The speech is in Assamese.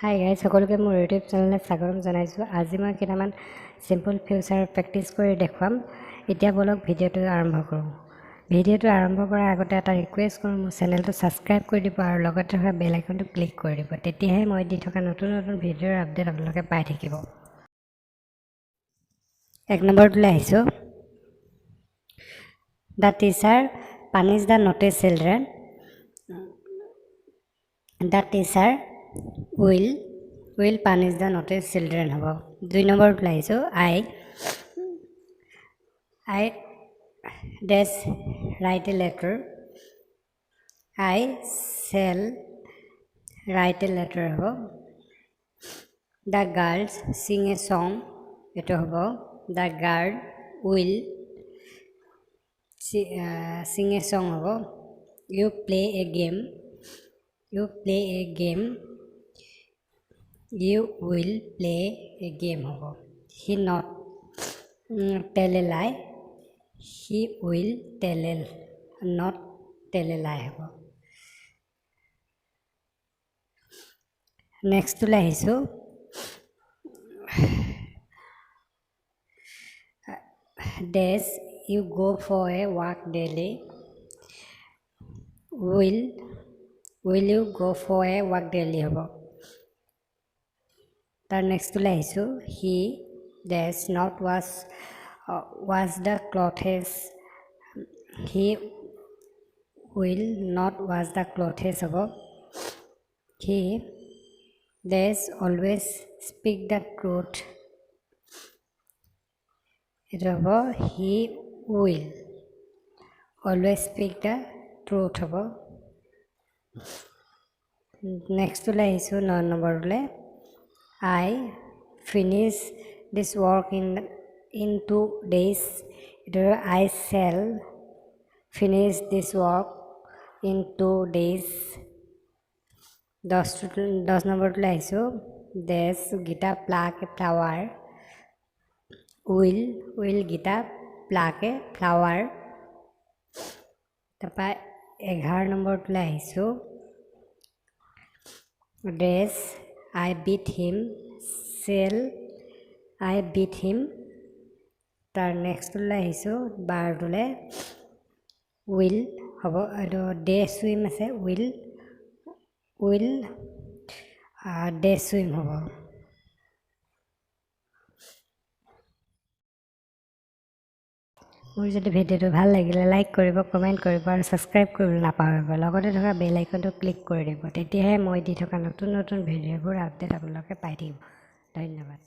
হাই গাইজ সকলোকে মোৰ ইউটিউব চেনেললৈ স্বাগতম জনাইছোঁ। আজি মই কেইটামান চিম্পল ফিউচাৰ প্ৰেক্টিছ কৰি দেখুৱাম। এতিয়া বলক ভিডিঅ'টো আৰম্ভ কৰোঁ। ভিডিঅ'টো আৰম্ভ কৰাৰ আগতে এটা ৰিকুৱেষ্ট কৰোঁ, মোৰ চেনেলটো ছাবস্ক্ৰাইব কৰি দিব আৰু লগতে থকা বেল আইকনটো ক্লিক কৰি দিব। তেতিয়াহে মই দি থকা নতুন নতুন ভিডিঅ'ৰ আপডেট আপোনালোকে পাই থাকিব। 1 নম্বৰটোলৈ আহিছোঁ। দ্য টিচাৰ পানিছ দ্য নটি children. The teacher will punish the naughty children হ'ব। 2 নম্বৰটো আহিছোঁ। I dash write a letter. I shall write a letter হ'ব। The girls sing a song, এইটো হ'ব। The girl will sing a song হ'ব। You play a game. You will play a game হ'ব। He not tell a lie. He will not tell a lie হ'ব। নেক্সট লৈ আহিছোঁ। Dash you go for a walk daily. Will you go for a walk daily হ'ব। তাৰ নেক্সট লৈ আহিছোঁ। He does not wash the clothes. He will not wash the clothes হ'ব। He does always speak the truth, এইটো হ'ব। He will always speak the truth হ'ব। নেক্সট লৈ আহিছোঁ 9 নম্বৰলৈ। I finish this work in 2 days. I shall finish this work in 2 days. 10 নম্বৰলৈ আহিছোঁ। Dash Gita pluck a flower. Will Gita pluck a flower. তাৰপৰা 11 নম্বৰলৈ আহিছোঁ। Dash I beat him. Shall I beat him. তাৰ নেক্সটলৈ আহিছোঁ 12টোলৈ। Will হ'ব। এইটো ডে চুইম আছে। will ডে চুইম হ'ব। মোৰ যদি ভিডিঅ'টো ভাল লাগিলে লাইক কৰিব, কমেণ্ট কৰিব আৰু ছাবস্ক্ৰাইব কৰিবলৈ নাপাহৰিব। লগতে থকা বেল আইকনটো ক্লিক কৰি দিব। তেতিয়াহে মই দি থকা নতুন নতুন ভিডিঅ'বোৰ আপডেট আপোনালোকে পাই থাকিব। ধন্যবাদ।